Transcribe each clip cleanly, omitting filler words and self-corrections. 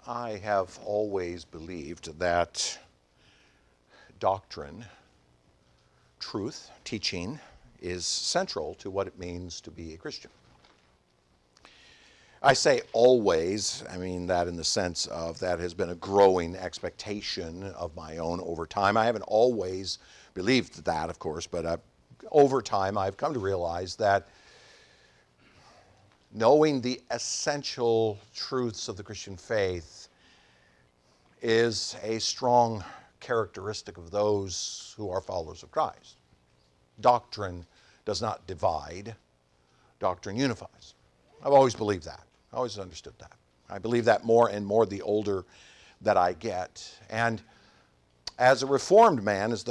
I have always believed that doctrine, truth, teaching, is central to what it means to be a Christian. I say always, I mean that in the sense of that has been a growing expectation of my own over time. I haven't always believed that, of course, but over time I've come to realize that knowing the essential truths of the Christian faith is a strong characteristic of those who are followers of Christ. Doctrine does not divide, doctrine unifies. I've always believed that. I always understood that. I believe that more and more the older that I get. And as a Reformed man, as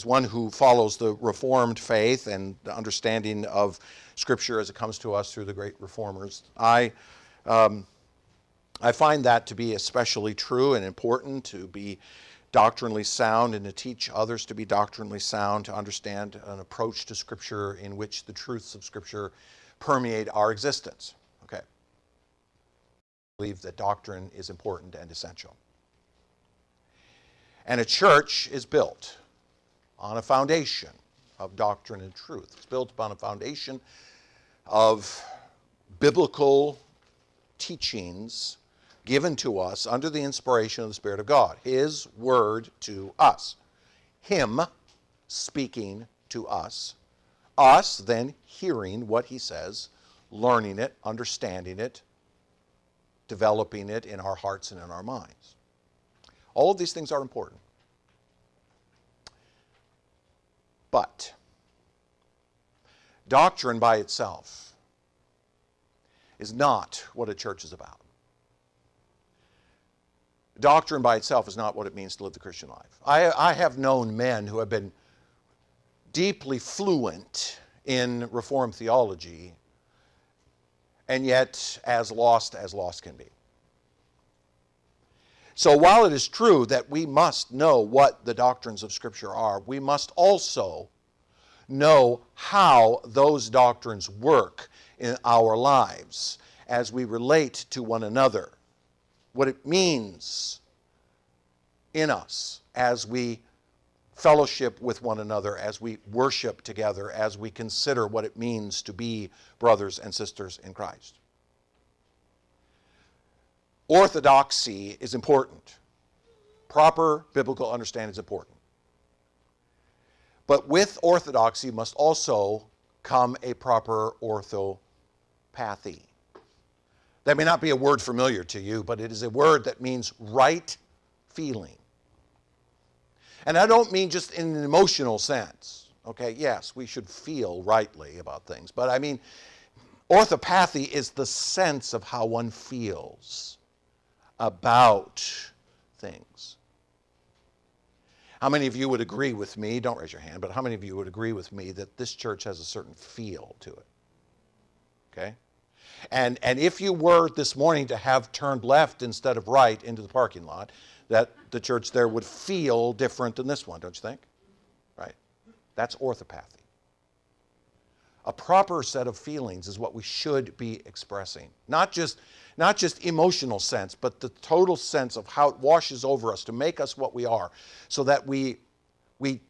one who follows the Reformed faith and the understanding of Scripture as it comes to us through the great Reformers, I find that to be especially true and important, to be doctrinally sound and to teach others to be doctrinally sound, to understand an approach to Scripture in which the truths of Scripture permeate our existence. Okay. I believe that doctrine is important and essential. And a church is built on a foundation of doctrine and truth. It's built upon a foundation of biblical teachings given to us under the inspiration of the Spirit of God. His word to us. Him speaking to us. Us then hearing what he says, learning it, understanding it, developing it in our hearts and in our minds. All of these things are important. But doctrine by itself is not what a church is about. Doctrine by itself is not what it means to live the Christian life. I have known men who have been deeply fluent in Reformed theology and yet as lost can be. So while it is true that we must know what the doctrines of Scripture are, we must also know how those doctrines work in our lives as we relate to one another, what it means in us as we fellowship with one another, as we worship together, as we consider what it means to be brothers and sisters in Christ. Orthodoxy is important. Proper biblical understanding is important. But with orthodoxy must also come a proper orthopathy. That may not be a word familiar to you, but it is a word that means right feeling. And I don't mean just in an emotional sense. Okay, yes, we should feel rightly about things. But I mean, orthopathy is the sense of how one feels about things. How many of you would agree with me, don't raise your hand, but how many of you would agree with me that this church has a certain feel to it? Okay? And if you were this morning to have turned left instead of right into the parking lot, that the church there would feel different than this one, don't you think? Right? That's orthopathy. A proper set of feelings is what we should be expressing. Not just emotional sense, but the total sense of how it washes over us to make us what we are, so that we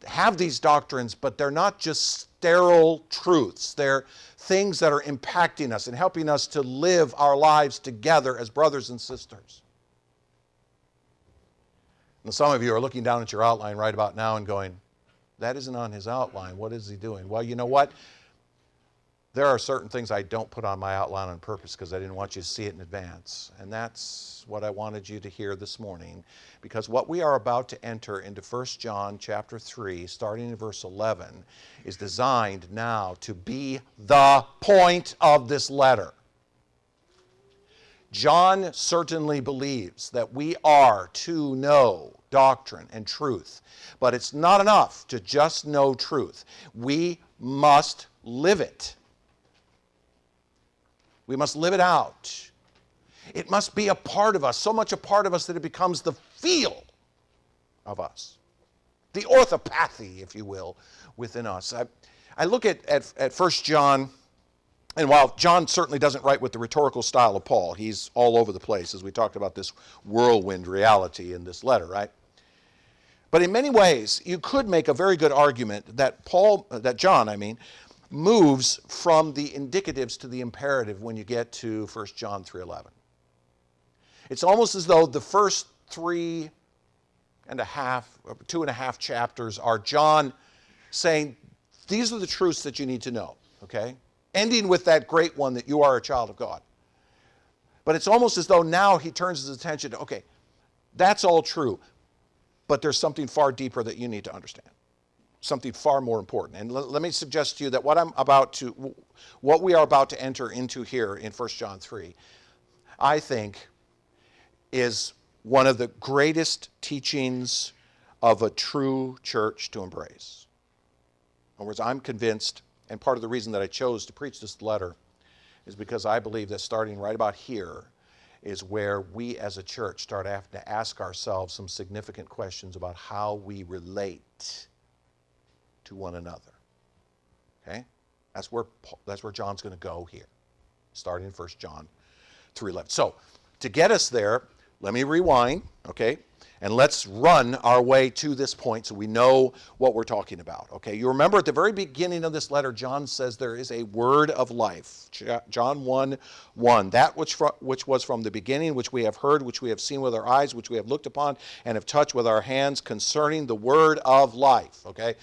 have these doctrines, but they're not just sterile truths. They're things that are impacting us and helping us to live our lives together as brothers and sisters. And some of you are looking down at your outline right about now and going, that isn't on his outline. What is he doing? Well, you know what? There are certain things I don't put on my outline on purpose because I didn't want you to see it in advance. And that's what I wanted you to hear this morning, because what we are about to enter into 1 John chapter 3, starting in verse 11, is designed now to be the point of this letter. John certainly believes that we are to know doctrine and truth, but it's not enough to just know truth. We must live it. We must live it out. It must be a part of us, so much a part of us that it becomes the feel of us. The orthopathy, if you will, within us. I look at 1 John And while John certainly doesn't write with the rhetorical style of Paul, he's all over the place as we talked about this whirlwind reality in this letter, right? But in many ways, you could make a very good argument that John moves from the indicatives to the imperative when you get to 1 John 3:11. It's almost as though the first 2.5 chapters are John saying, these are the truths that you need to know, okay? Ending with that great one that you are a child of God. But it's almost as though now he turns his attention to, okay, that's all true, but there's something far deeper that you need to understand. Something far more important. And let me suggest to you that what we are about to enter into here in 1 John 3, I think is one of the greatest teachings of a true church to embrace. In other words, I'm convinced, and part of the reason that I chose to preach this letter is because I believe that starting right about here is where we as a church start having to ask ourselves some significant questions about how we relate to one another. Okay? That's where John's going to go here, starting in 1 John 3:11. So, to get us there, let me rewind, okay? And let's run our way to this point so we know what we're talking about, okay? You remember at the very beginning of this letter, John says there is a word of life. John 1:1, that which was from the beginning, which we have heard, which we have seen with our eyes, which we have looked upon and have touched with our hands concerning the word of life, okay?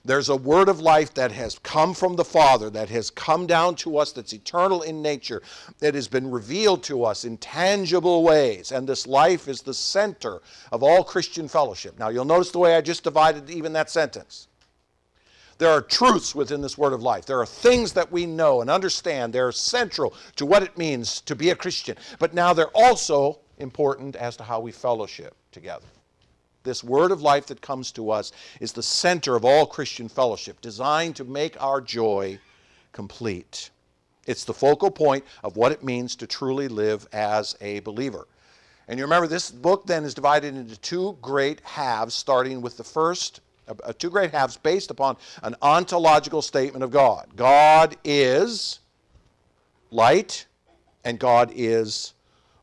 There's a word of life that has come from the Father, that has come down to us, that's eternal in nature, that has been revealed to us in tangible ways. And this life is the center of all Christian fellowship. Now, you'll notice the way I just divided even that sentence. There are truths within this word of life. There are things that we know and understand. They're central to what it means to be a Christian. But now they're also important as to how we fellowship together. This word of life that comes to us is the center of all Christian fellowship, designed to make our joy complete. It's the focal point of what it means to truly live as a believer. And you remember this book then is divided into two great halves, starting with the first, two great halves based upon an ontological statement of God. God is light and God is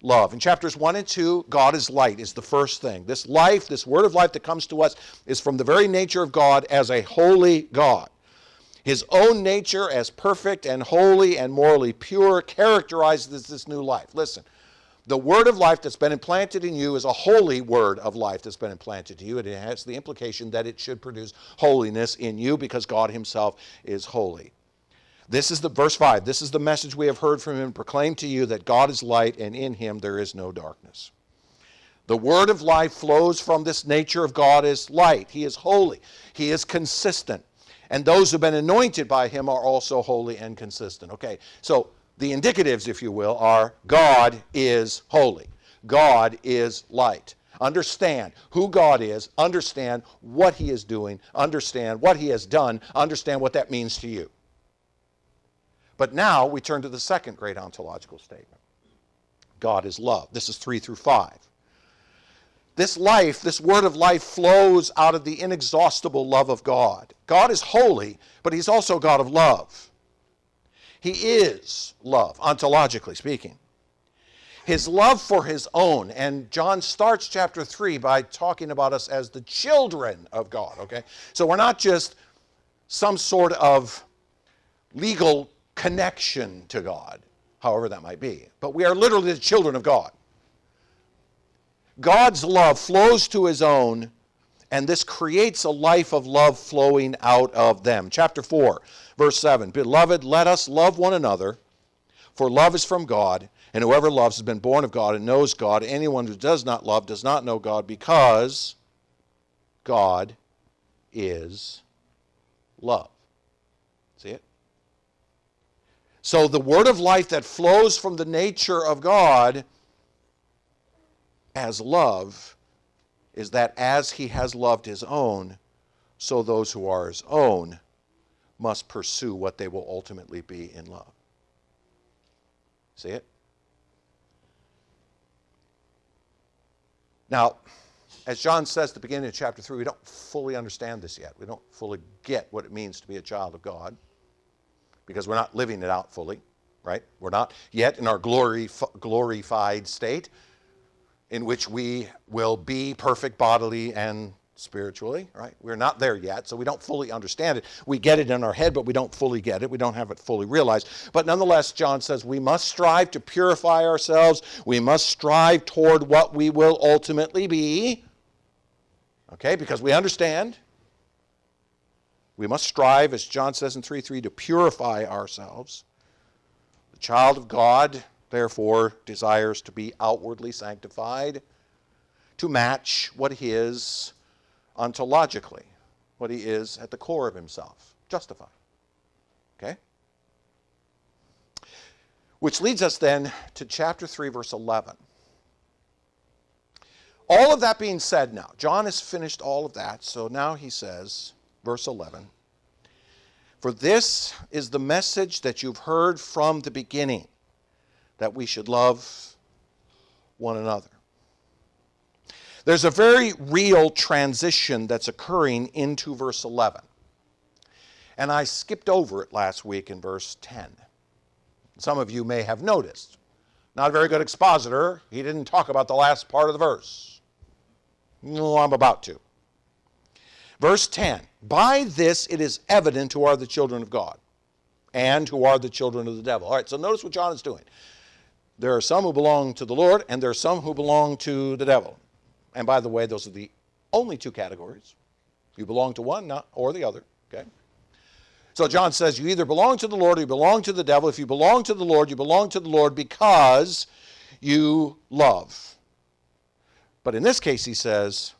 love. In chapters 1 and 2, God is light is the first thing. This life, this word of life that comes to us is from the very nature of God as a holy God. His own nature as perfect and holy and morally pure characterizes this new life. Listen, the word of life that's been implanted in you is a holy word of life that's been implanted to you. It has the implication that it should produce holiness in you because God himself is holy. This is verse 5. This is the message we have heard from him, proclaimed to you that God is light and in him there is no darkness. The word of life flows from this nature of God as light. He is holy. He is consistent. And those who have been anointed by him are also holy and consistent. Okay, so the indicatives, if you will, are God is holy. God is light. Understand who God is. Understand what he is doing. Understand what he has done. Understand what that means to you. But now we turn to the second great ontological statement. God is love. This is 3 through 5. This life, this word of life flows out of the inexhaustible love of God. God is holy, but he's also God of love. He is love, ontologically speaking. His love for his own, and John starts chapter 3 by talking about us as the children of God, okay? So we're not just some sort of legal connection to God, however that might be. But we are literally the children of God. God's love flows to his own, and this creates a life of love flowing out of them. Chapter 4, verse 7, Beloved, let us love one another, for love is from God, and whoever loves has been born of God and knows God. Anyone who does not love does not know God, because God is love. See it? So the word of life that flows from the nature of God as love is that as he has loved his own, so those who are his own must pursue what they will ultimately be in love. See it? Now, as John says at the beginning of chapter 3, we don't fully understand this yet. We don't fully get what it means to be a child of God, because we're not living it out fully. right? We're not yet in our glorified state in which we will be perfect bodily and spiritually, right? We're not there yet, so we don't fully understand it. We get it in our head, but we don't fully get it. We don't have it fully realized. But nonetheless, John says we must strive to purify ourselves. We must strive toward what we will ultimately be, okay? Because we understand. We must strive, as John says in 3:3, to purify ourselves. The child of God, therefore, desires to be outwardly sanctified, to match what he is ontologically, what he is at the core of himself, justified. Okay? Which leads us then to chapter 3, verse 11. All of that being said now, John has finished all of that, so now he says, verse 11, "For this is the message that you've heard from the beginning, that we should love one another." There's a very real transition that's occurring into verse 11. And I skipped over it last week in verse 10. Some of you may have noticed. Not a very good expositor. He didn't talk about the last part of the verse. No, I'm about to. Verse 10, "By this it is evident who are the children of God and who are the children of the devil." All right, so notice what John is doing. There are some who belong to the Lord, and there are some who belong to the devil. And by the way, those are the only two categories. You belong to one or the other, okay? So John says you either belong to the Lord or you belong to the devil. If you belong to the Lord, you belong to the Lord because you love. But in this case, he says,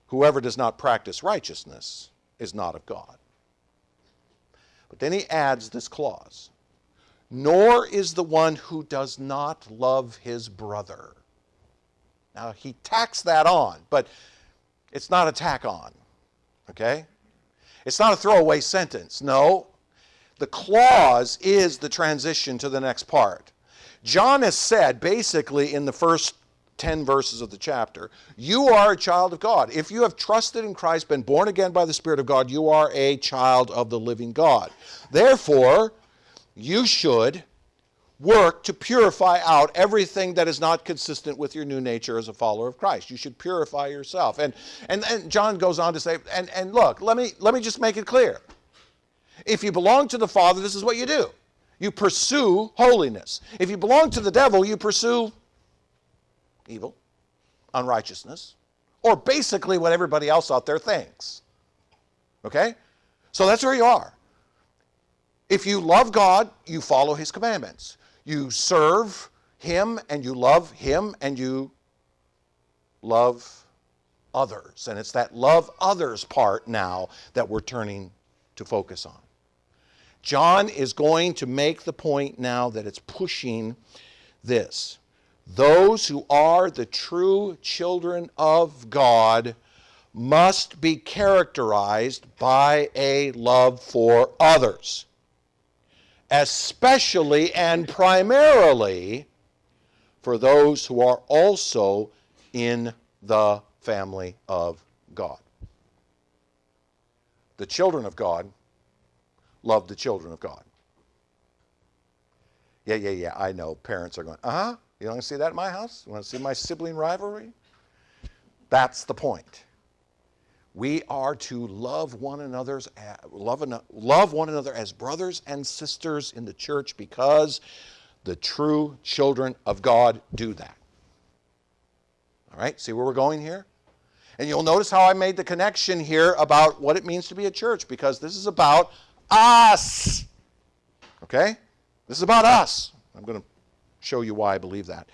whoever does not practice righteousness is not of God. But then he adds this clause, nor is the one who does not love his brother. Now, he tacks that on, but it's not a tack on, okay? It's not a throwaway sentence. No, the clause is the transition to the next part. John has said, basically, in the first 10 verses of the chapter, you are a child of God. If you have trusted in Christ, been born again by the Spirit of God, you are a child of the living God. Therefore, you should work to purify out everything that is not consistent with your new nature as a follower of Christ. You should purify yourself. And John goes on to say, and look, let me just make it clear. If you belong to the Father, this is what you do. You pursue holiness. If you belong to the devil, you pursue evil, unrighteousness, or basically what everybody else out there thinks. Okay? So that's where you are. If you love God, you follow his commandments. You serve him and you love others. And it's that love others part now that we're turning to focus on. John is going to make the point now that it's pushing this. Those who are the true children of God must be characterized by a love for others, especially and primarily for those who are also in the family of God. The children of God love the children of God. Yeah, I know. Parents are going, you don't want to see that in my house? You want to see my sibling rivalry? That's the point. We are to love one another as brothers and sisters in the church because the true children of God do that. All right, see where we're going here? And you'll notice how I made the connection here about what it means to be a church, because this is about us. Okay? This is about us. I'm going to show you why I believe that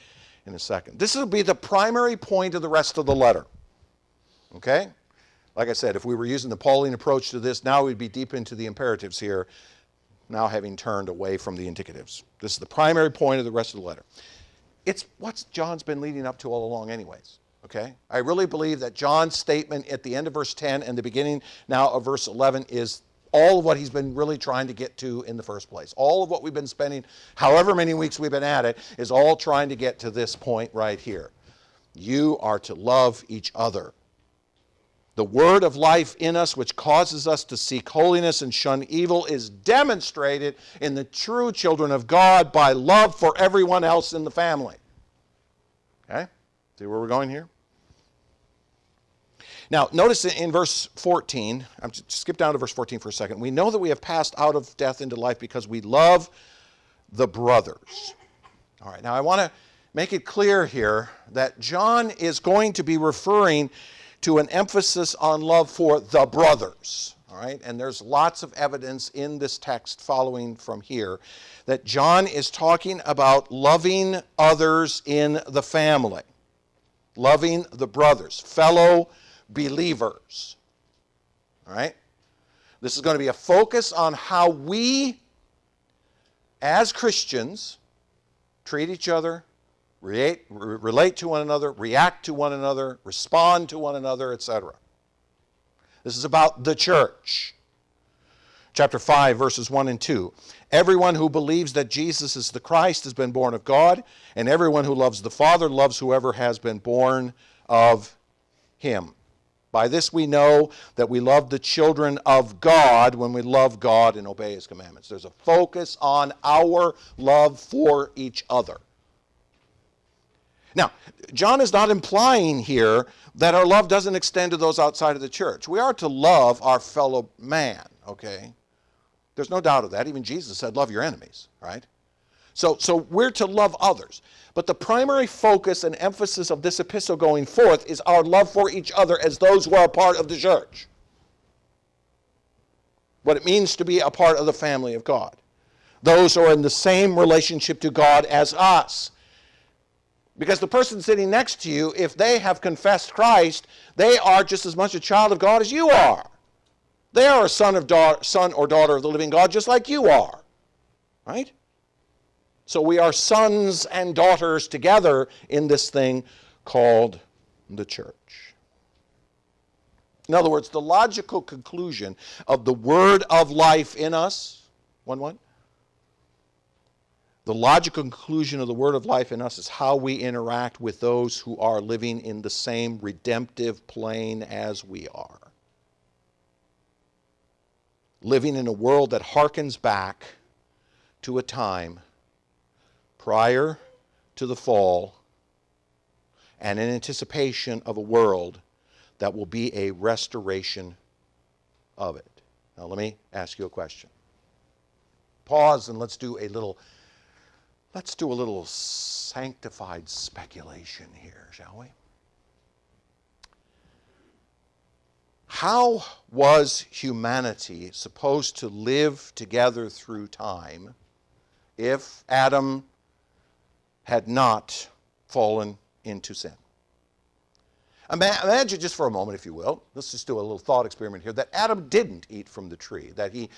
in a second. This will be the primary point of the rest of the letter. Okay? Like I said, if we were using the Pauline approach to this, now we'd be deep into the imperatives here, now having turned away from the indicatives. This is the primary point of the rest of the letter. It's what John's been leading up to all along anyways. Okay? I really believe that John's statement at the end of verse 10 and the beginning now of verse 11 is all of what he's been really trying to get to in the first place. All of what we've been spending, however many weeks we've been at it, is all trying to get to this point right here. You are to love each other. The word of life in us, which causes us to seek holiness and shun evil, is demonstrated in the true children of God by love for everyone else in the family. Okay? See where we're going here? Now, notice in verse 14, I'm just skip down to verse 14 for a second. We know that we have passed out of death into life because we love the brothers. All right, now I want to make it clear here that John is going to be referring to an emphasis on love for the brothers. All right, and there's lots of evidence in this text following from here that John is talking about loving others in the family, loving the brothers, fellow believers. All right, this is going to be a focus on how we, as Christians, treat each other, relate to one another, react to one another, respond to one another, etc. This is about the church. Chapter 5, verses 1 and 2. Everyone who believes that Jesus is the Christ has been born of God, and everyone who loves the Father loves whoever has been born of him. By this we know that we love the children of God when we love God and obey his commandments. There's a focus on our love for each other. Now, John is not implying here that our love doesn't extend to those outside of the church. We are to love our fellow man, okay? There's no doubt of that. Even Jesus said, love your enemies, right? So we're to love others. But the primary focus and emphasis of this epistle going forth is our love for each other as those who are a part of the church. What it means to be a part of the family of God. Those who are in the same relationship to God as us. Because the person sitting next to you, if they have confessed Christ, they are just as much a child of God as you are. They are a son or daughter of the living God just like you are. Right? So we are sons and daughters together in this thing called the church. In other words, the logical conclusion of the word of life in us, 1:1. The logical conclusion of the word of life in us is how we interact with those who are living in the same redemptive plane as we are. Living in a world that harkens back to a time prior to the fall and in anticipation of a world that will be a restoration of it. Now let me ask you a question. Pause and let's do a little sanctified speculation here, shall we? How was humanity supposed to live together through time if Adam had not fallen into sin? Imagine just for a moment, if you will, let's just do a little thought experiment here, that Adam didn't eat from the tree, that he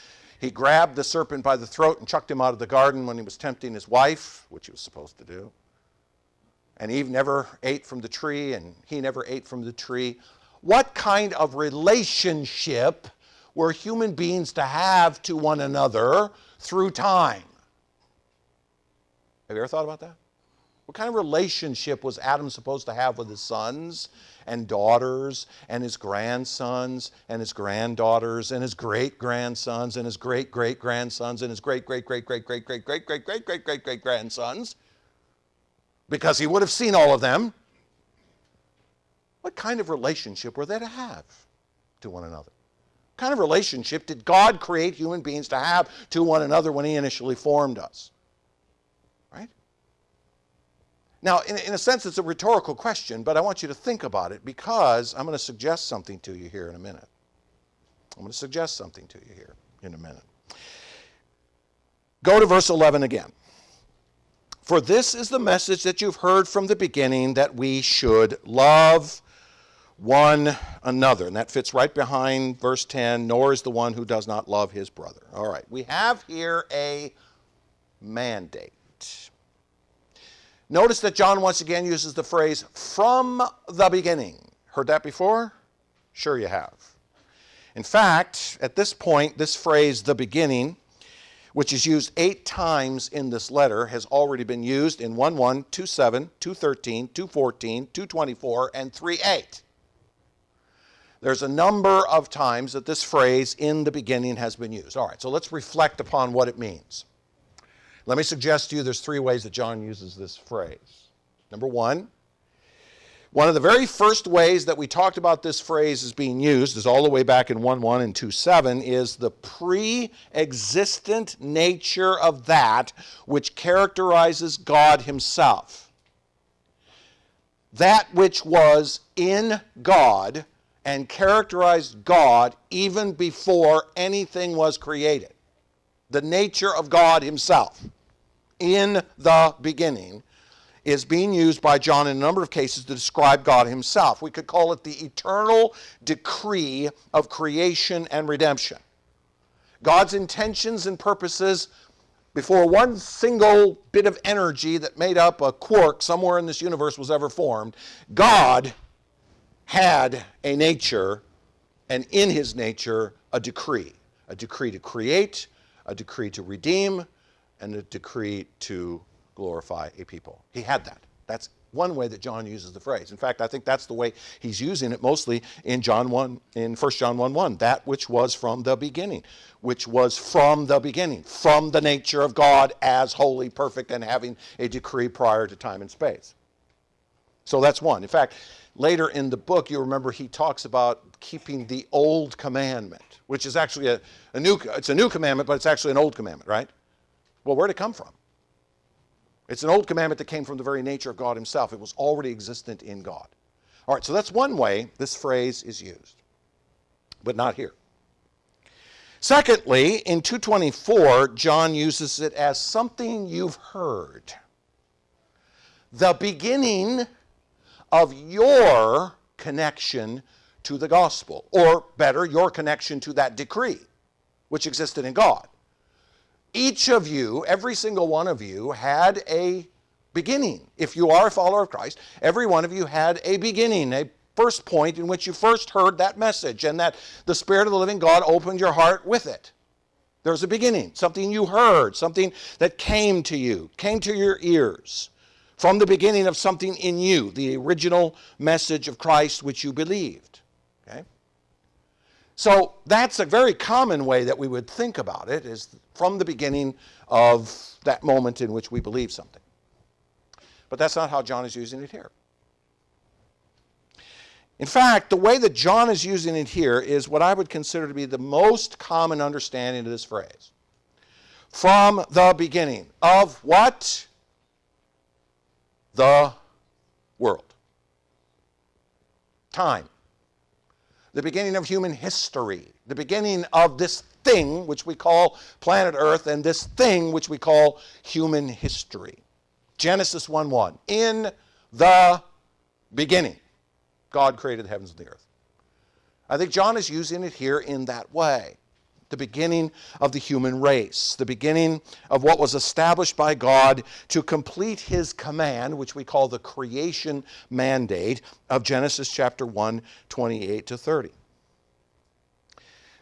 grabbed the serpent by the throat and chucked him out of the garden when he was tempting his wife, which he was supposed to do. And Eve never ate from the tree, and he never ate from the tree. What kind of relationship were human beings to have to one another through time? Have you ever thought about that? What kind of relationship was Adam supposed to have with his sons and daughters and his grandsons and his granddaughters and his great-grandsons and his great-great-grandsons and his great-great-great-great-great-great-great-great-great-great-great-grandsons? Because he would have seen all of them. What kind of relationship were they to have to one another? What kind of relationship did God create human beings to have to one another when he initially formed us? Right? Now, in a sense, it's a rhetorical question, but I want you to think about it because I'm going to suggest something to you here in a minute. Go to verse 11 again. For this is the message that you've heard from the beginning, that we should love one another. And that fits right behind verse 10, nor is the one who does not love his brother. All right, we have here a mandate. Notice that John once again uses the phrase, from the beginning. Heard that before? Sure you have. In fact, at this point, this phrase, the beginning, which is used 8 times in this letter, has already been used in 1:1, 2:7, 2:13, 2:14, 2:24, and 3:8. There's a number of times that this phrase, in the beginning, has been used. All right, so let's reflect upon what it means. Let me suggest to you there's three ways that John uses this phrase. Number one of the very first ways that we talked about this phrase as being used is all the way back in 1:1 and 2:7 is the pre-existent nature of that which characterizes God himself. That which was in God and characterized God even before anything was created. The nature of God himself, in the beginning, is being used by John in a number of cases to describe God himself. We could call it the eternal decree of creation and redemption. God's intentions and purposes before one single bit of energy that made up a quark somewhere in this universe was ever formed, God had a nature, and in his nature, a decree to create, a decree to redeem, and a decree to glorify a people. He had that. That's one way that John uses the phrase. In fact, I think that's the way he's using it mostly in 1 John 1:1, that which was from the beginning, from the nature of God as holy, perfect, and having a decree prior to time and space. So that's one. In fact, later in the book, you remember he talks about keeping the old commandment, which is actually it's a new commandment, but it's actually an old commandment, right? Well, where'd it come from? It's an old commandment that came from the very nature of God himself. It was already existent in God. All right, so that's one way this phrase is used, but not here. Secondly, in 2:24, John uses it as something you've heard. The beginning of your connection to the gospel, or better, your connection to that decree which existed in God. Each of you, every single one of you, had a beginning. If you are a follower of Christ, every one of you had a beginning, a first point in which you first heard that message, and that the Spirit of the living God opened your heart with it. There's a beginning, something you heard, something that came to you, came to your ears, from the beginning of something in you, the original message of Christ which you believed. Okay? So that's a very common way that we would think about it, is from the beginning of that moment in which we believe something. But that's not how John is using it here. In fact, the way that John is using it here is what I would consider to be the most common understanding of this phrase. From the beginning of what? The world. Time. The beginning of human history, the beginning of this thing which we call planet Earth and this thing which we call human history. Genesis 1:1. In the beginning, God created the heavens and the earth. I think John is using it here in that way. The beginning of the human race, the beginning of what was established by God to complete his command, which we call the creation mandate of Genesis chapter 1, 28 to 30.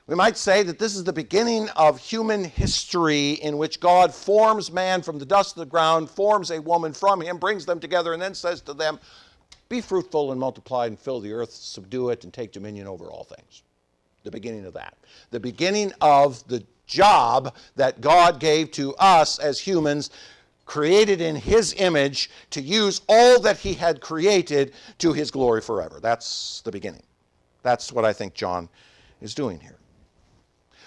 We might say that this is the beginning of human history in which God forms man from the dust of the ground, forms a woman from him, brings them together, and then says to them, be fruitful and multiply and fill the earth, subdue it, and take dominion over all things. The beginning of that. The beginning of the job that God gave to us as humans, created in his image, to use all that he had created to his glory forever. That's the beginning. That's what I think John is doing here.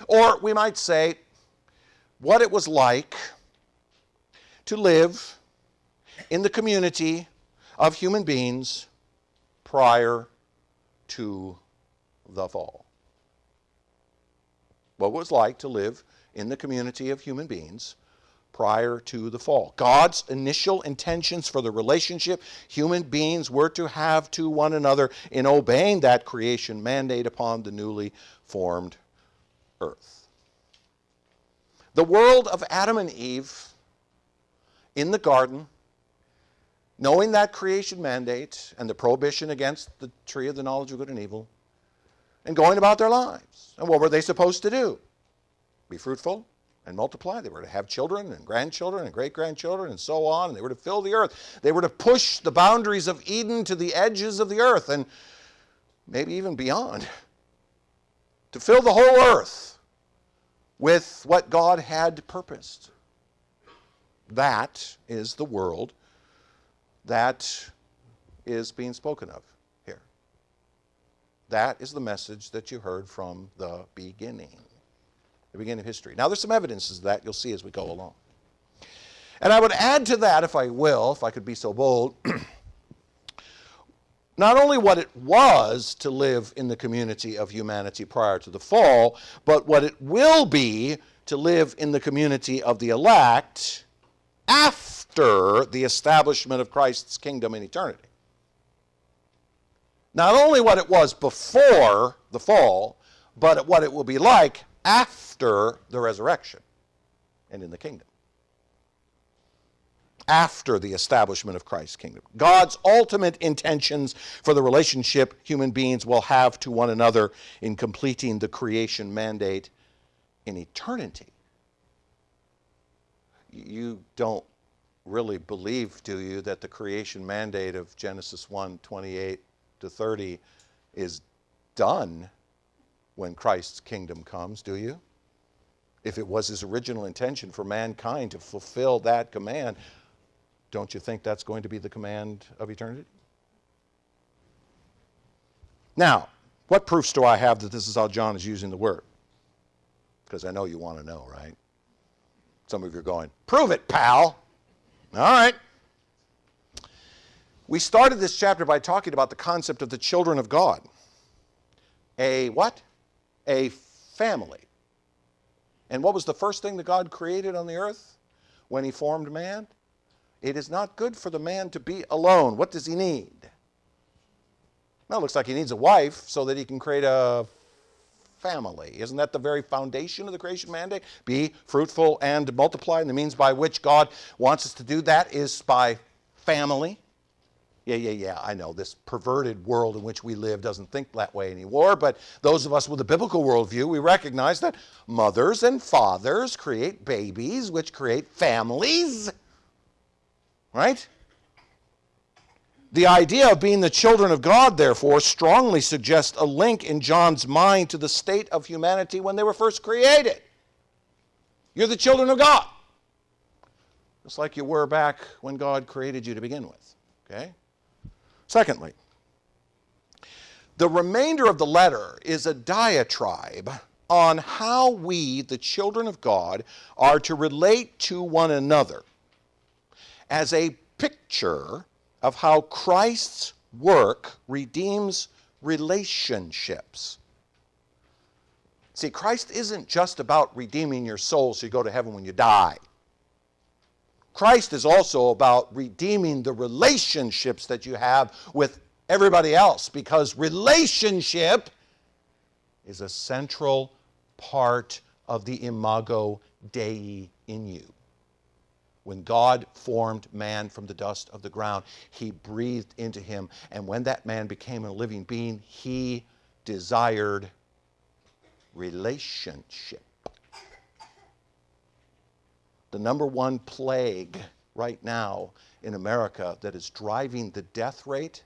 Or we might say what it was like to live in the community of human beings prior to the fall. What it was like to live in the community of human beings prior to the fall. God's initial intentions for the relationship human beings were to have to one another in obeying that creation mandate upon the newly formed earth. The world of Adam and Eve in the garden, knowing that creation mandate and the prohibition against the tree of the knowledge of good and evil, and going about their lives. And what were they supposed to do? Be fruitful and multiply. They were to have children and grandchildren and great-grandchildren and so on, and they were to fill the earth. They were to push the boundaries of Eden to the edges of the earth. And maybe even beyond, to fill the whole earth with what God had purposed. That is the world that is being spoken of here. That is the message that you heard from the beginning of history. Now, there's some evidences of that you'll see as we go along. And I would add to that, if I could be so bold, not only what it was to live in the community of humanity prior to the fall, but what it will be to live in the community of the elect after the establishment of Christ's kingdom in eternity. Not only what it was before the fall, but what it will be like after the resurrection and in the kingdom. After the establishment of Christ's kingdom. God's ultimate intentions for the relationship human beings will have to one another in completing the creation mandate in eternity. You don't really believe, do you, that the creation mandate of Genesis 1:28 to 30 is done when Christ's kingdom comes, do you? If it was his original intention for mankind to fulfill that command, don't you think that's going to be the command of eternity? Now, what proofs do I have that this is how John is using the word? Because I know you want to know, right? Some of you are going, prove it, pal. All right. We started this chapter by talking about the concept of the children of God. A what? A family. And what was the first thing that God created on the earth when he formed man? It is not good for the man to be alone. What does he need? Well, it looks like he needs a wife so that he can create a family. Isn't that the very foundation of the creation mandate? Be fruitful and multiply. And the means by which God wants us to do that is by family. Yeah, I know this perverted world in which we live doesn't think that way anymore, but those of us with a biblical worldview, we recognize that mothers and fathers create babies, which create families. Right? The idea of being the children of God, therefore, strongly suggests a link in John's mind to the state of humanity when they were first created. You're the children of God. Just like you were back when God created you to begin with. Okay? Secondly, the remainder of the letter is a diatribe on how we, the children of God, are to relate to one another as a picture of how Christ's work redeems relationships. See, Christ isn't just about redeeming your soul so you go to heaven when you die. Christ is also about redeeming the relationships that you have with everybody else, because relationship is a central part of the imago Dei in you. When God formed man from the dust of the ground, he breathed into him. And when that man became a living being, he desired relationship. The number one plague right now in America that is driving the death rate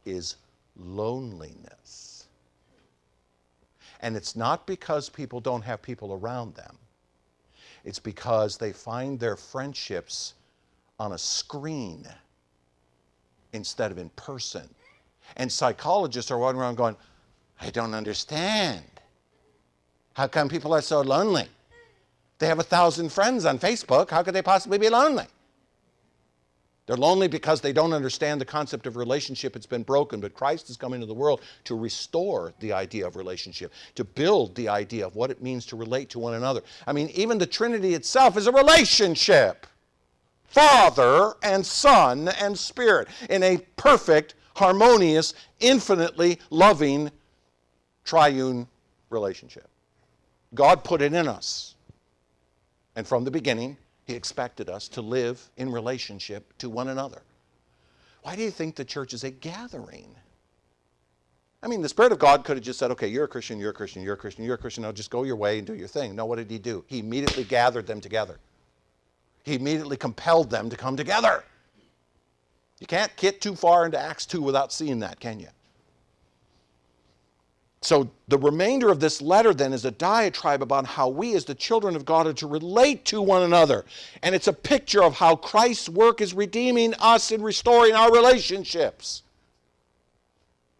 is loneliness. And it's not because people don't have people around them. It's because they find their friendships on a screen instead of in person. And psychologists are walking around going, I don't understand. How come people are so lonely? They have 1,000 friends on Facebook. How could they possibly be lonely? They're lonely because they don't understand the concept of relationship. It's been broken, but Christ has come into the world to restore the idea of relationship, to build the idea of what it means to relate to one another. I mean, even the Trinity itself is a relationship. Father and Son and Spirit in a perfect, harmonious, infinitely loving, triune relationship. God put it in us. And from the beginning, he expected us to live in relationship to one another. Why do you think the church is a gathering? I mean, the Spirit of God could have just said, okay, you're a Christian, you're a Christian, you're a Christian, you're a Christian, now just go your way and do your thing. No, what did he do? He immediately gathered them together. He immediately compelled them to come together. You can't get too far into Acts 2 without seeing that, can you? So the remainder of this letter then is a diatribe about how we as the children of God are to relate to one another. And it's a picture of how Christ's work is redeeming us and restoring our relationships.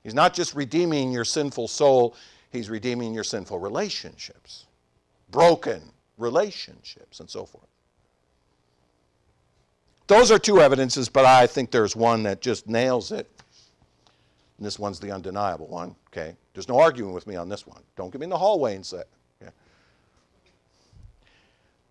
He's not just redeeming your sinful soul, he's redeeming your sinful relationships, broken relationships, and so forth. Those are two evidences, but I think there's one that just nails it. And this one's the undeniable one, okay? There's no arguing with me on this one. Don't get me in the hallway and say, okay?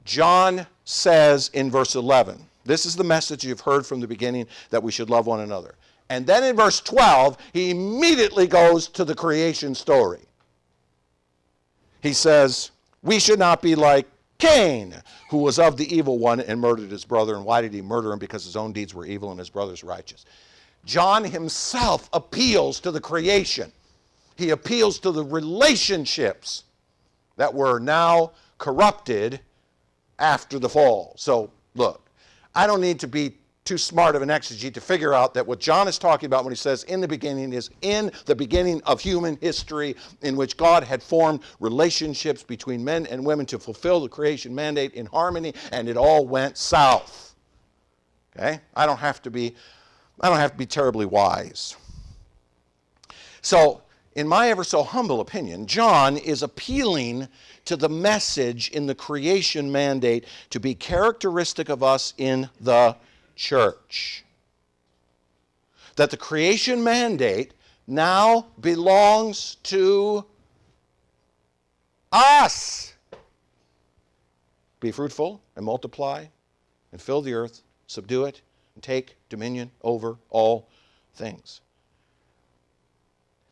John says in verse 11, this is the message you've heard from the beginning, that we should love one another. And then in verse 12, he immediately goes to the creation story. He says, we should not be like Cain, who was of the evil one and murdered his brother. And why did he murder him? Because his own deeds were evil and his brother's righteous. John himself appeals to the creation. He appeals to the relationships that were now corrupted after the fall. So, look, I don't need to be too smart of an exegete to figure out that what John is talking about when he says in the beginning is in the beginning of human history, in which God had formed relationships between men and women to fulfill the creation mandate in harmony, and it all went south. Okay? I don't have to be terribly wise. So, in my ever so humble opinion, John is appealing to the message in the creation mandate to be characteristic of us in the church. That the creation mandate now belongs to us. Be fruitful and multiply and fill the earth, subdue it, and take dominion over all things.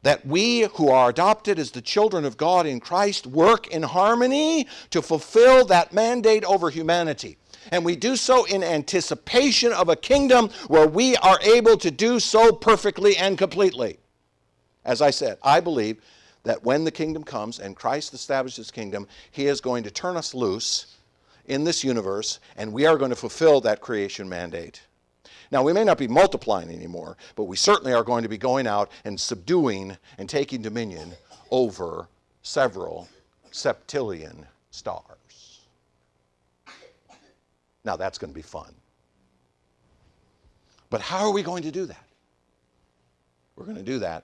That we who are adopted as the children of God in Christ work in harmony to fulfill that mandate over humanity. And we do so in anticipation of a kingdom where we are able to do so perfectly and completely. As I said, I believe that when the kingdom comes and Christ establishes his kingdom, he is going to turn us loose in this universe, and we are going to fulfill that creation mandate. Now, we may not be multiplying anymore, but we certainly are going to be going out and subduing and taking dominion over several septillion stars. Now, that's going to be fun. But how are we going to do that? We're going to do that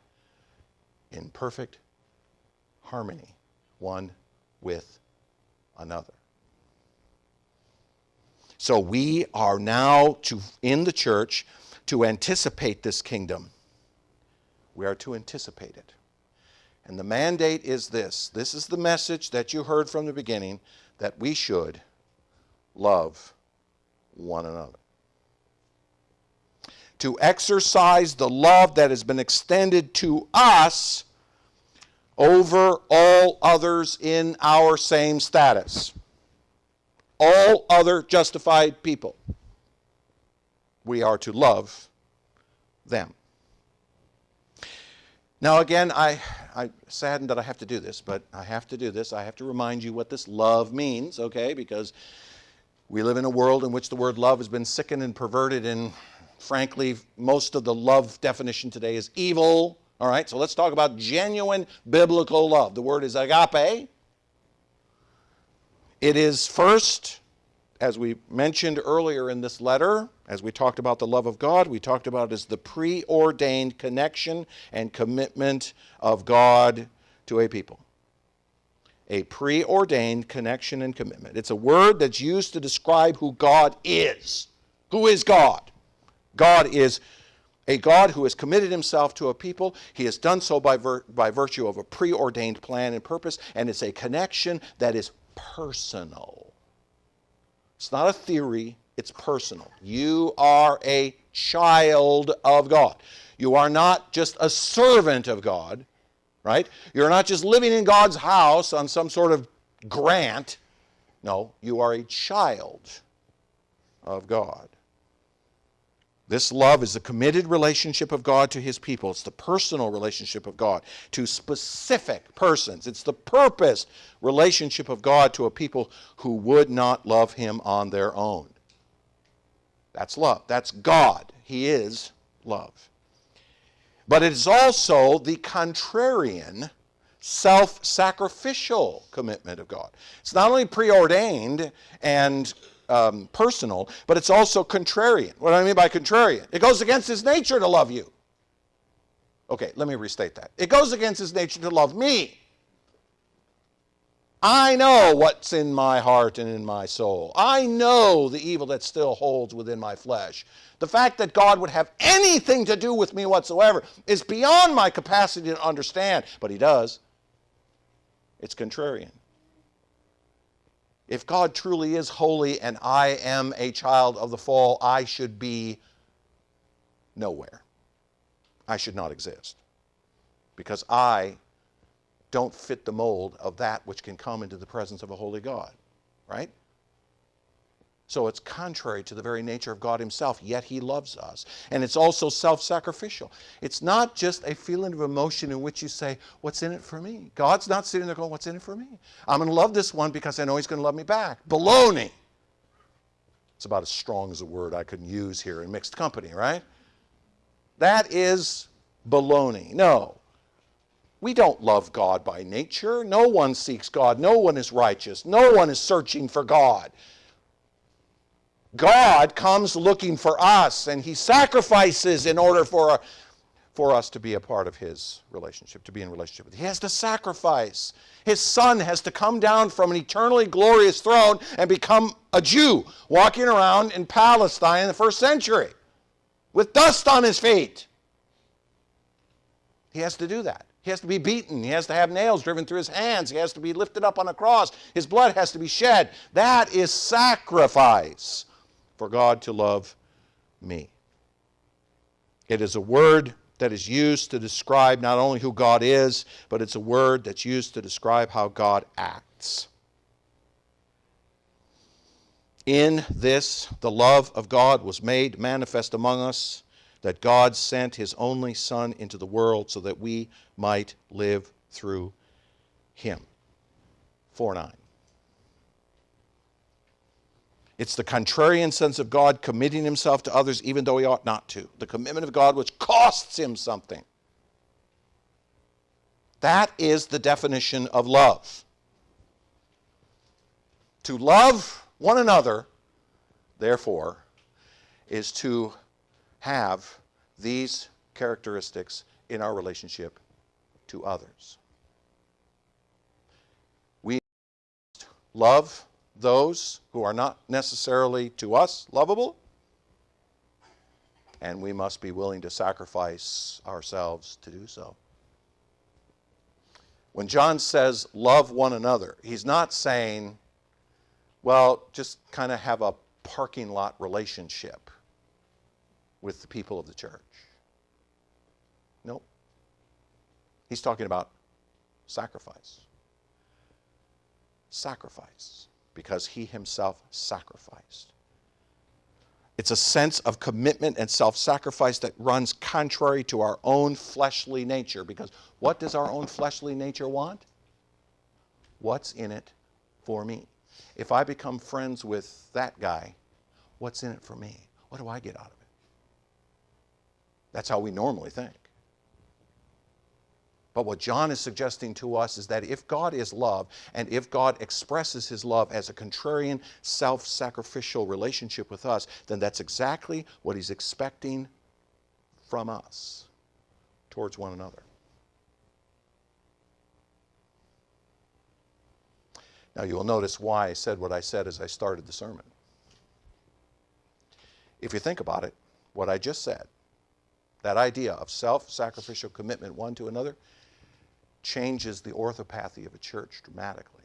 in perfect harmony, one with another. So we are now in the church to anticipate this kingdom. We are to anticipate it. And the mandate is this. This is the message that you heard from the beginning, that we should love one another. To exercise the love that has been extended to us over all others in our same status. All other justified people. We are to love them. Now again, I'm saddened that I have to do this, but I have to do this. I have to remind you what this love means, okay? Because we live in a world in which the word love has been sickened and perverted, and frankly, most of the love definition today is evil. All right, so let's talk about genuine biblical love. The word is agape. It is first, as we mentioned earlier in this letter, as we talked about the love of God, we talked about it as the preordained connection and commitment of God to a people. A preordained connection and commitment. It's a word that's used to describe who God is. Who is God? God is a God who has committed himself to a people. He has done so by virtue of a preordained plan and purpose, and it's a connection that is personal. It's not a theory, it's personal. You are a child of God. You are not just a servant of God, right? You're not just living in God's house on some sort of grant. No, you are a child of God. This love is the committed relationship of God to his people. It's the personal relationship of God to specific persons. It's the purpose relationship of God to a people who would not love him on their own. That's love. That's God. He is love. But it is also the contrarian self-sacrificial commitment of God. It's not only preordained and personal, but it's also contrarian. What do I mean by contrarian? It goes against his nature to love you. Okay, let me restate that. It goes against his nature to love me. I know what's in my heart and in my soul. I know the evil that still holds within my flesh. The fact that God would have anything to do with me whatsoever is beyond my capacity to understand, but he does. It's contrarian. If God truly is holy and I am a child of the fall, I should be nowhere. I should not exist, because I don't fit the mold of that which can come into the presence of a holy God, right? So it's contrary to the very nature of God himself, yet he loves us. And it's also self-sacrificial. It's not just a feeling of emotion in which you say, what's in it for me? God's not sitting there going, what's in it for me? I'm going to love this one because I know he's going to love me back. Baloney. It's about as strong as a word I could use here in mixed company, right? That is baloney. No. We don't love God by nature. No one seeks God. No one is righteous. No one is searching for God. God comes looking for us, and he sacrifices in order for us to be a part of his relationship, to be in relationship with him. He has to sacrifice. His son has to come down from an eternally glorious throne and become a Jew walking around in Palestine in the first century with dust on his feet. He has to do that. He has to be beaten. He has to have nails driven through his hands. He has to be lifted up on a cross. His blood has to be shed. That is sacrifice for God to love me. It is a word that is used to describe not only who God is, but it's a word that's used to describe how God acts. In this, the love of God was made manifest among us, that God sent his only Son into the world so that we might live through him. 4:9. It's the contrarian sense of God committing himself to others even though he ought not to. The commitment of God which costs him something. That is the definition of love. To love one another, therefore, is to have these characteristics in our relationship to others. We love those who are not necessarily to us lovable, and we must be willing to sacrifice ourselves to do so. When John says love one another, he's not saying, well, just kind of have a parking lot relationship with the people of the church. Nope. He's talking about sacrifice. Sacrifice. Because he himself sacrificed. It's a sense of commitment and self-sacrifice that runs contrary to our own fleshly nature. Because what does our own fleshly nature want? What's in it for me? If I become friends with that guy, what's in it for me? What do I get out of it? That's how we normally think. But what John is suggesting to us is that if God is love, and if God expresses his love as a contrarian, self-sacrificial relationship with us, then that's exactly what he's expecting from us towards one another. Now you will notice why I said what I said as I started the sermon. If you think about it, what I just said, that idea of self-sacrificial commitment one to another, changes the orthopathy of a church dramatically.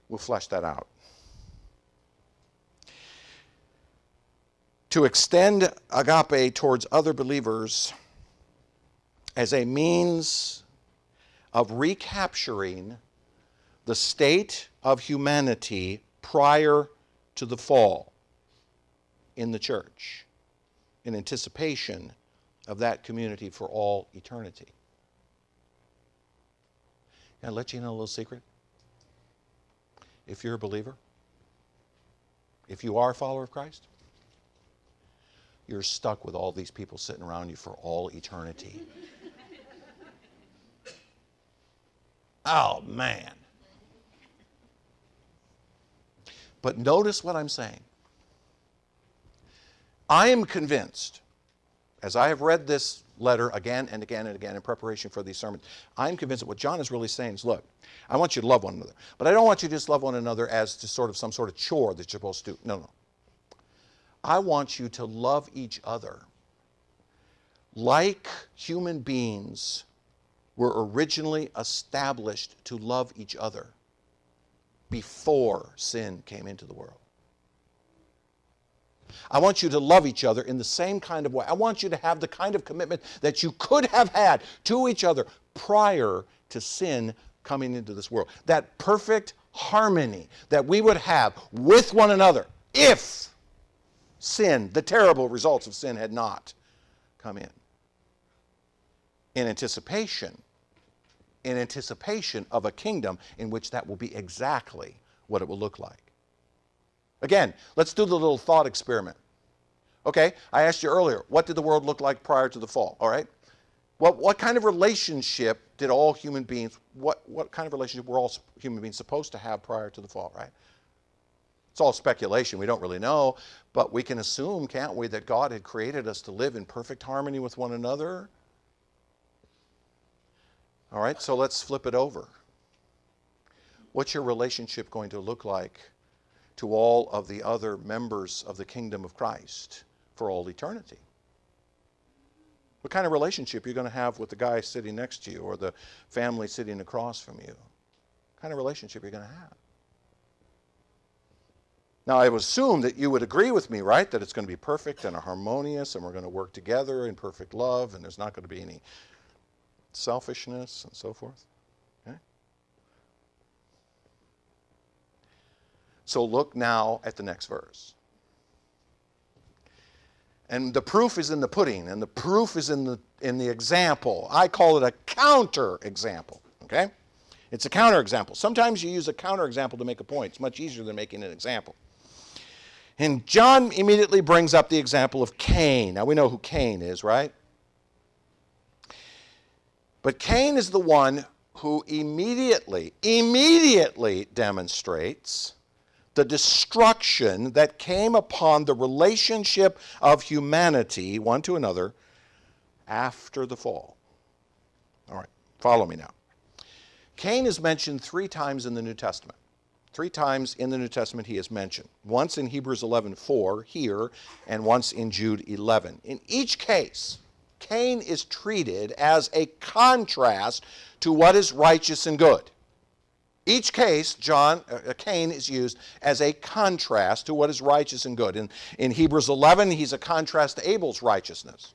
We'll flesh that out. To extend agape towards other believers as a means of recapturing the state of humanity prior to the fall in the church, in anticipation of that community for all eternity. Can I let you in on a little secret? If you're a believer, if you are a follower of Christ, you're stuck with all these people sitting around you for all eternity. Oh, man. But notice what I'm saying. I am convinced, as I have read this letter again and again and again in preparation for these sermons, I'm convinced that what John is really saying is, look, I want you to love one another. But I don't want you to just love one another as just sort of some sort of chore that you're supposed to do. No. I want you to love each other like human beings were originally established to love each other before sin came into the world. I want you to love each other in the same kind of way. I want you to have the kind of commitment that you could have had to each other prior to sin coming into this world. That perfect harmony that we would have with one another if sin, the terrible results of sin, had not come in. In anticipation of a kingdom in which that will be exactly what it will look like. Again, let's do the little thought experiment. Okay, I asked you earlier, what did the world look like prior to the fall? All right. What kind of relationship did all human beings, what kind of relationship were all human beings supposed to have prior to the fall, right? It's all speculation. We don't really know, but we can assume, can't we, that God had created us to live in perfect harmony with one another. All right, so let's flip it over. What's your relationship going to look like to all of the other members of the kingdom of Christ for all eternity? What kind of relationship are you going to have with the guy sitting next to you or the family sitting across from you? What kind of relationship are you going to have? Now, I would assume that you would agree with me, right, that it's going to be perfect and harmonious and we're going to work together in perfect love and there's not going to be any selfishness and so forth. Okay? So look now at the next verse. And the proof is in the pudding, and the proof is in the example. I call it a counter example. Okay? It's a counter example. Sometimes you use a counter example to make a point. It's much easier than making an example. And John immediately brings up the example of Cain. Now we know who Cain is, right? But Cain is the one who immediately demonstrates the destruction that came upon the relationship of humanity, one to another, after the fall. All right, follow me now. Cain is mentioned 3 times in the New Testament. 3 times in the New Testament he is mentioned. Once in Hebrews 11:4 here, and once in Jude 11. In each case, Cain is treated as a contrast to what is righteous and good. Each case, Cain is used as a contrast to what is righteous and good. In Hebrews 11, he's a contrast to Abel's righteousness.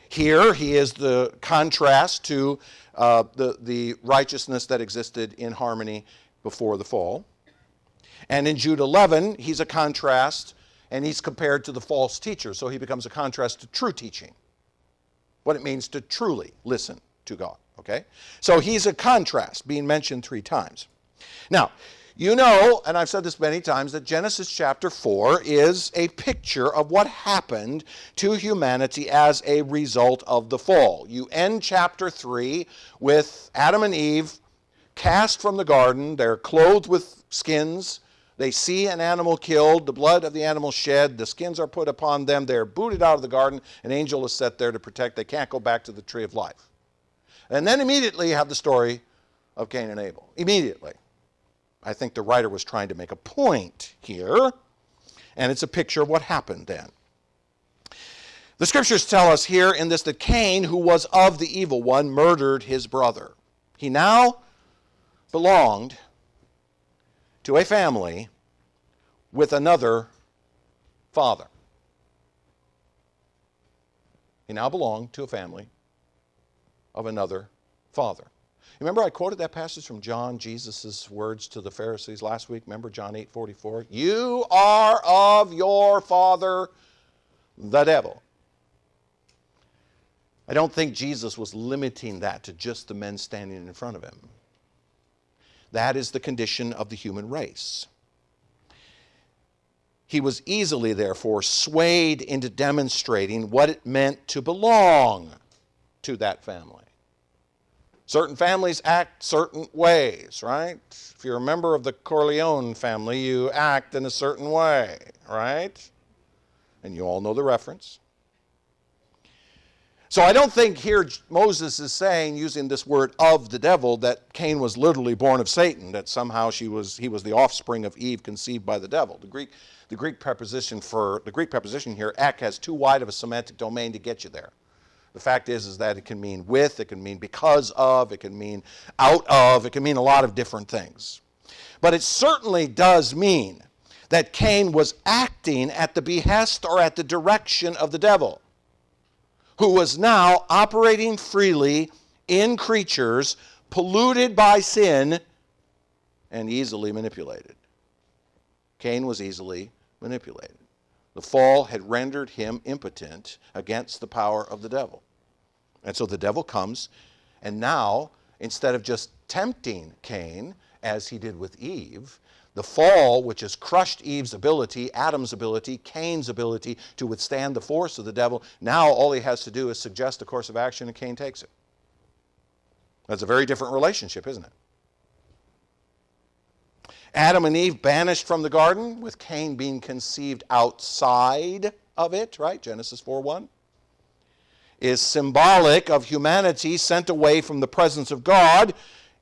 Here, he is the contrast to the righteousness that existed in harmony before the fall. And in Jude 11, he's a contrast, and he's compared to the false teacher. So he becomes a contrast to true teaching, what it means to truly listen to God. Okay? So he's a contrast being mentioned 3 times. Now, you know, and I've said this many times, that Genesis chapter 4 is a picture of what happened to humanity as a result of the fall. You end chapter 3 with Adam and Eve cast from the garden. They're clothed with skins. They see an animal killed, the blood of the animal shed, the skins are put upon them. They're booted out of the garden. An angel is set there to protect. They can't go back to the tree of life. And then immediately you have the story of Cain and Abel. Immediately. I think the writer was trying to make a point here, and it's a picture of what happened then. The scriptures tell us here in this that Cain, who was of the evil one, murdered his brother. He now belonged to a family with another father. He now belonged to a family of another father. Remember I quoted that passage from John, Jesus' words to the Pharisees last week? Remember John 8:44? You are of your father, the devil. I don't think Jesus was limiting that to just the men standing in front of him. That is the condition of the human race. He was easily, therefore, swayed into demonstrating what it meant to belong to that family. Certain families act certain ways, right? If you're a member of the Corleone family, you act in a certain way, right? And you all know the reference. So I don't think here Moses is saying, using this word of the devil, that Cain was literally born of Satan, that somehow he was the offspring of Eve conceived by the devil. The Greek preposition here, ek, has too wide of a semantic domain to get you there. The fact is that it can mean with, it can mean because of, it can mean out of, it can mean a lot of different things. But it certainly does mean that Cain was acting at the behest or at the direction of the devil, who was now operating freely in creatures polluted by sin and easily manipulated. Cain was easily manipulated. The fall had rendered him impotent against the power of the devil. And so the devil comes, and now, instead of just tempting Cain, as he did with Eve, the fall, which has crushed Eve's ability, Adam's ability, Cain's ability to withstand the force of the devil, now all he has to do is suggest a course of action, and Cain takes it. That's a very different relationship, isn't it? Adam and Eve banished from the garden, with Cain being conceived outside of it, right? Genesis 4:1. Is symbolic of humanity sent away from the presence of God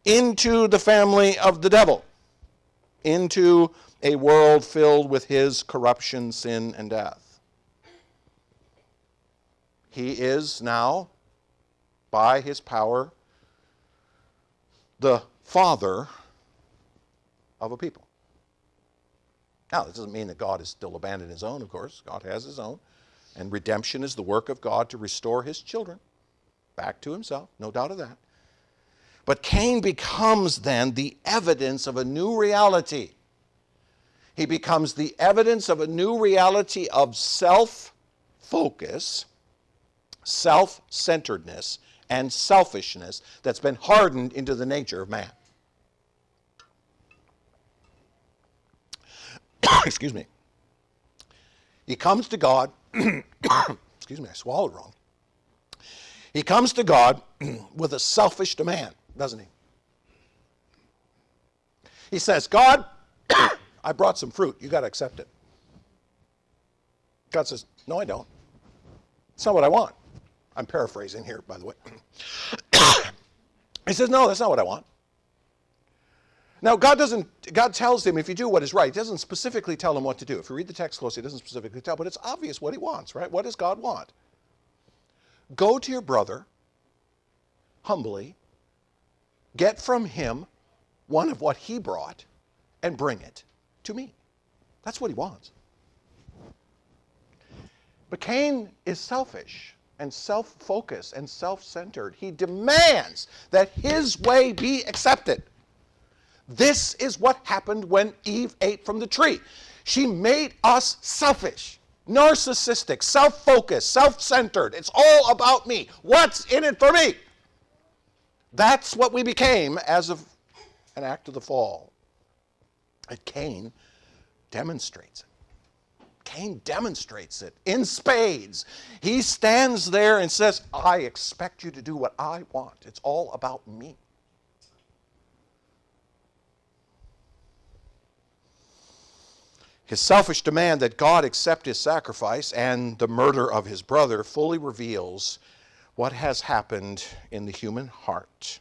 into the family of the devil, into a world filled with his corruption, sin, and death. He is now, by his power, the father of a people. Now, this doesn't mean that God has still abandoned his own, of course. God has his own. And redemption is the work of God to restore his children back to himself, no doubt of that. But Cain becomes then the evidence of a new reality. He becomes the evidence of a new reality of self-focus, self-centeredness, and selfishness that's been hardened into the nature of man. Excuse me. He comes to God, excuse me, I swallowed wrong. He comes to God with a selfish demand, doesn't he? He says, God, I brought some fruit. You got to accept it. God says, no, I don't. It's not what I want. I'm paraphrasing here, by the way. He says, no, that's not what I want. Now, God tells him, if you do what is right, he doesn't specifically tell him what to do. If you read the text closely, he doesn't specifically tell, but it's obvious what he wants, right? What does God want? Go to your brother, humbly, get from him one of what he brought, and bring it to me. That's what he wants. But Cain is selfish and self-focused and self-centered. He demands that his way be accepted. This is what happened when Eve ate from the tree. She made us selfish, narcissistic, self-focused, self-centered. It's all about me. What's in it for me? That's what we became as of an act of the fall. And Cain demonstrates it. Cain demonstrates it in spades. He stands there and says, I expect you to do what I want. It's all about me. His selfish demand that God accept his sacrifice and the murder of his brother fully reveals what has happened in the human heart.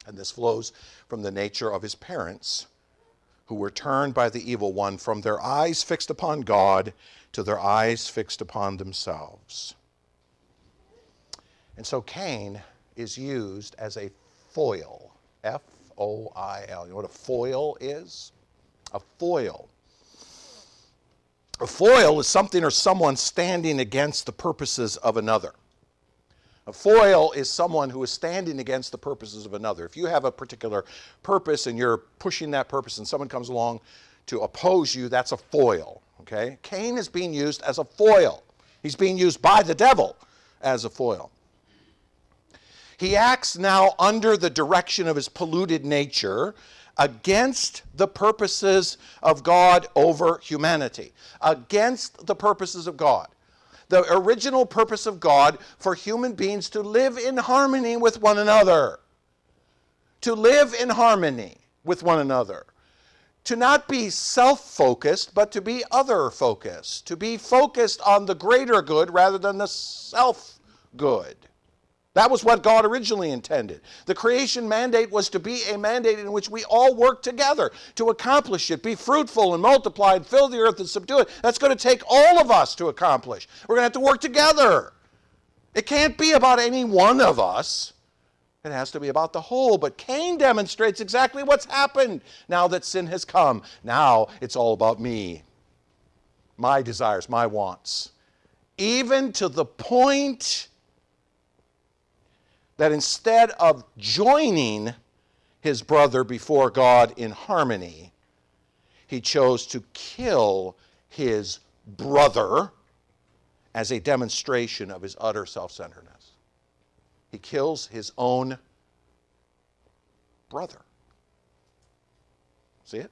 And this flows from the nature of his parents, who were turned by the evil one from their eyes fixed upon God to their eyes fixed upon themselves. And so Cain is used as a foil, F-O-I-L. You know what a foil is? A foil. A foil is something or someone standing against the purposes of another. A foil is someone who is standing against the purposes of another. If you have a particular purpose and you're pushing that purpose and someone comes along to oppose you, that's a foil. Okay? Cain is being used as a foil. He's being used by the devil as a foil. He acts now under the direction of his polluted nature, against the purposes of God over humanity. Against the purposes of God. The original purpose of God for human beings to live in harmony with one another. To live in harmony with one another. To not be self-focused, but to be other-focused. To be focused on the greater good rather than the self-good. That was what God originally intended. The creation mandate was to be a mandate in which we all work together to accomplish it. Be fruitful and multiply and fill the earth and subdue it. That's going to take all of us to accomplish. We're going to have to work together. It can't be about any one of us. It has to be about the whole. But Cain demonstrates exactly what's happened now that sin has come. Now it's all about me, my desires, my wants. Even to the point that instead of joining his brother before God in harmony, he chose to kill his brother as a demonstration of his utter self-centeredness. He kills his own brother. See it?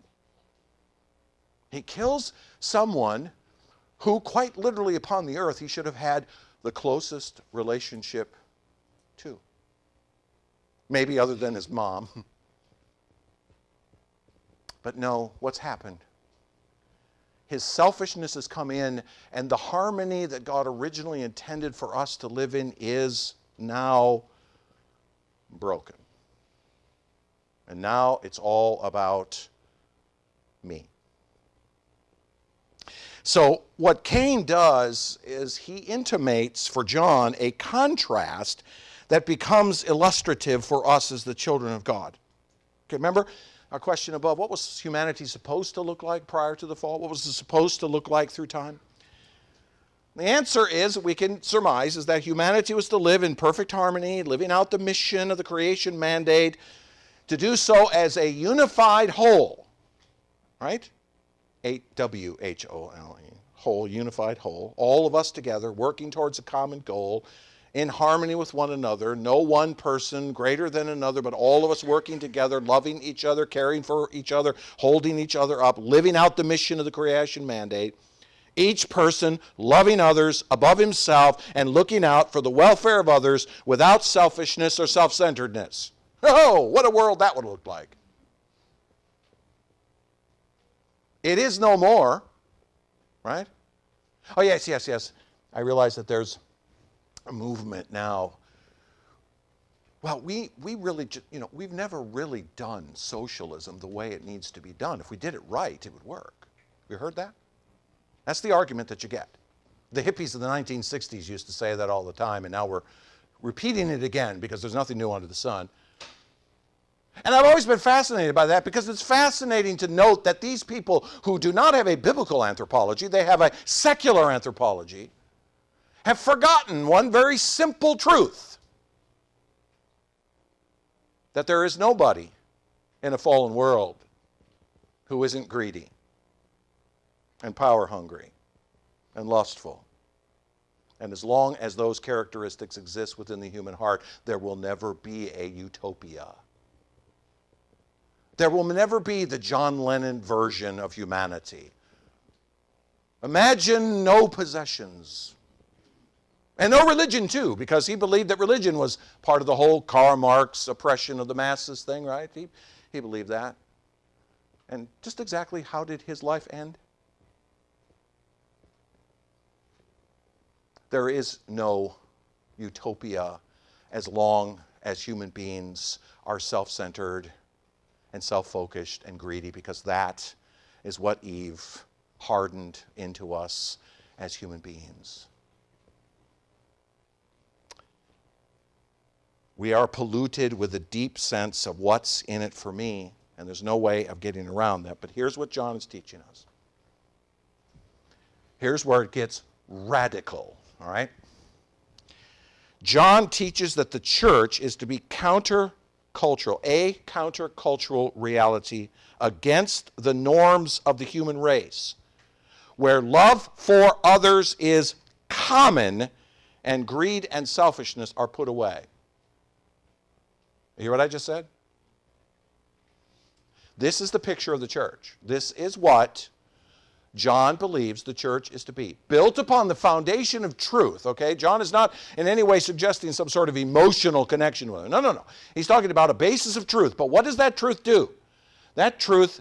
He kills someone who, quite literally upon the earth, he should have had the closest relationship to. Maybe other than his mom. But no, what's happened? His selfishness has come in, and the harmony that God originally intended for us to live in is now broken. And now it's all about me. So what Cain does is he intimates for John a contrast that becomes illustrative for us as the children of God. Okay, remember our question above, what was humanity supposed to look like prior to the fall? What was it supposed to look like through time? The answer is, we can surmise, is that humanity was to live in perfect harmony, living out the mission of the creation mandate, to do so as a unified whole, right? W-H-O-L-E, whole, unified whole, all of us together, working towards a common goal, in harmony with one another, no one person greater than another, but all of us working together, loving each other, caring for each other, holding each other up, living out the mission of the creation mandate. Each person loving others above himself and looking out for the welfare of others without selfishness or self-centeredness. Oh, what a world that would look like. It is no more, right? Oh, yes. I realize that there's a movement now. Well, we really, we've never really done socialism the way it needs to be done. If we did it right, it would work. You heard that? That's the argument that you get. The hippies of the 1960s used to say that all the time, and now we're repeating it again because there's nothing new under the sun. And I've always been fascinated by that because it's fascinating to note that these people who do not have a biblical anthropology, they have a secular anthropology, have forgotten one very simple truth, that there is nobody in a fallen world who isn't greedy and power hungry and lustful. And as long as those characteristics exist within the human heart, there will never be a utopia. There will never be the John Lennon version of humanity. Imagine no possessions. And no religion, too, because he believed that religion was part of the whole Karl Marx oppression of the masses thing, right? He believed that. And just exactly how did his life end? There is no utopia as long as human beings are self-centered and self-focused and greedy, because that is what Eve hardened into us as human beings. We are polluted with a deep sense of what's in it for me, and there's no way of getting around that. But here's what John is teaching us. Here's where it gets radical, all right? John teaches that the church is to be countercultural, a countercultural reality against the norms of the human race, where love for others is common and greed and selfishness are put away. You hear what I just said? This is the picture of the church. This is what John believes the church is to be. Built upon the foundation of truth, okay? John is not in any way suggesting some sort of emotional connection with it. No, no, no. He's talking about a basis of truth. But what does that truth do? That truth,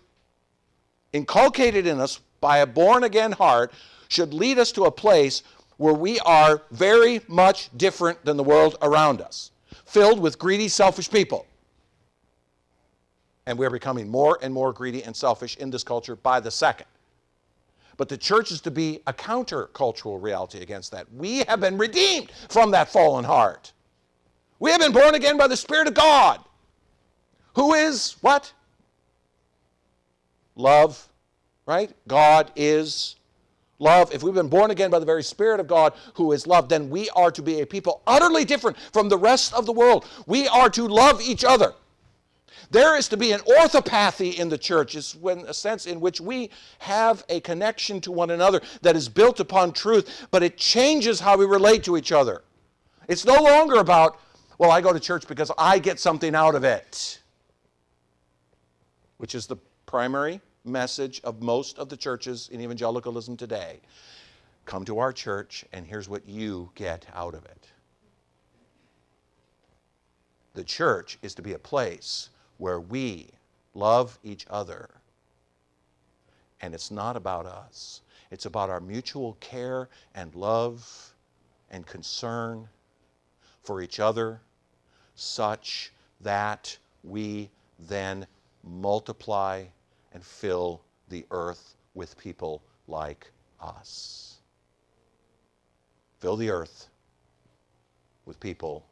inculcated in us by a born-again heart, should lead us to a place where we are very much different than the world around us, filled with greedy, selfish people. And we're becoming more and more greedy and selfish in this culture by the second. But the church is to be a counter-cultural reality against that. We have been redeemed from that fallen heart. We have been born again by the Spirit of God, who is what? Love, right? God is love. If we've been born again by the very Spirit of God, who is love, then we are to be a people utterly different from the rest of the world. We are to love each other. There is to be an orthopathy in the church, is when a sense in which we have a connection to one another that is built upon truth, but it changes how we relate to each other. It's no longer about, well, I go to church because I get something out of it, which is the primary message of most of the churches in evangelicalism today. Come to our church, and here's what you get out of it. The church is to be a place where we love each other. And it's not about us. It's about our mutual care and love and concern for each other, such that we then multiply and fill the earth with people like us. Fill the earth with people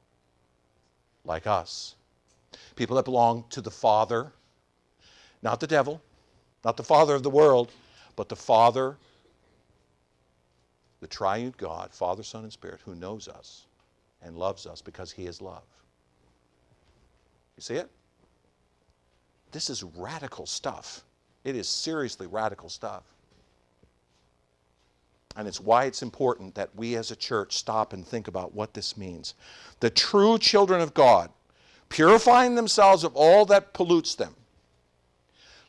like us. People that belong to the Father, not the devil, not the father of the world, but the Father, the triune God, Father, Son, and Spirit, who knows us and loves us because He is love. You see it? This is radical stuff. It is seriously radical stuff. And it's why it's important that we as a church stop and think about what this means. The true children of God, purifying themselves of all that pollutes them,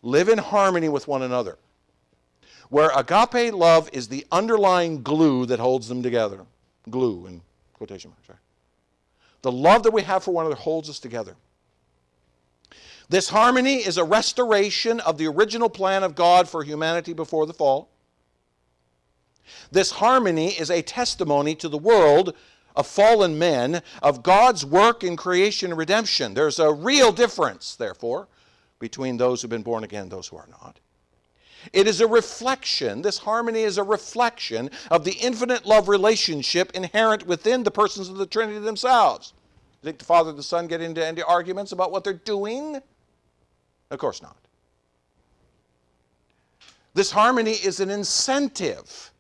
live in harmony with one another, where agape love is the underlying glue that holds them together. Glue in quotation marks, right? The love that we have for one another holds us together. This harmony is a restoration of the original plan of God for humanity before the fall. This harmony is a testimony to the world of fallen men of God's work in creation and redemption. There's a real difference, therefore, between those who've been born again and those who are not. It is a reflection, this harmony is a reflection of the infinite love relationship inherent within the persons of the Trinity themselves. You think the Father and the Son get into any arguments about what they're doing? Of course not. This harmony is an incentive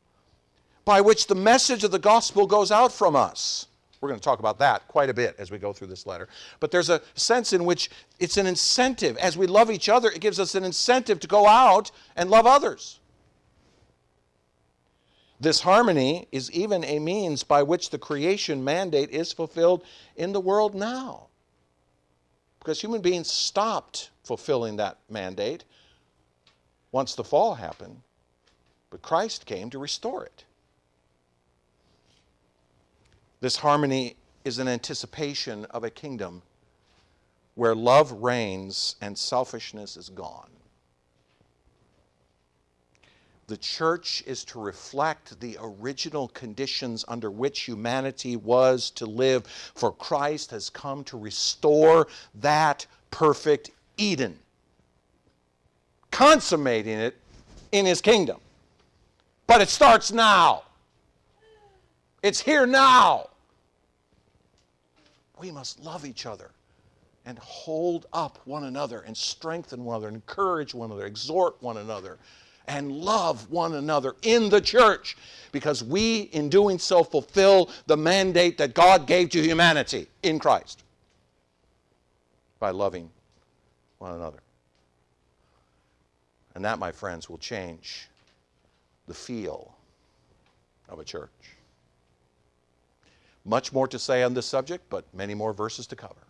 by which the message of the gospel goes out from us. We're going to talk about that quite a bit as we go through this letter. But there's a sense in which it's an incentive. As we love each other, it gives us an incentive to go out and love others. This harmony is even a means by which the creation mandate is fulfilled in the world now. Because human beings stopped fulfilling that mandate once the fall happened, but Christ came to restore it. This harmony is an anticipation of a kingdom where love reigns and selfishness is gone. The church is to reflect the original conditions under which humanity was to live, for Christ has come to restore that perfect Eden, consummating it in His kingdom. But it starts now. It's here now. We must love each other and hold up one another and strengthen one another, encourage one another, exhort one another, and love one another in the church, because we, in doing so, fulfill the mandate that God gave to humanity in Christ by loving one another. And that, my friends, will change the feel of a church. Much more to say on this subject, but many more verses to cover.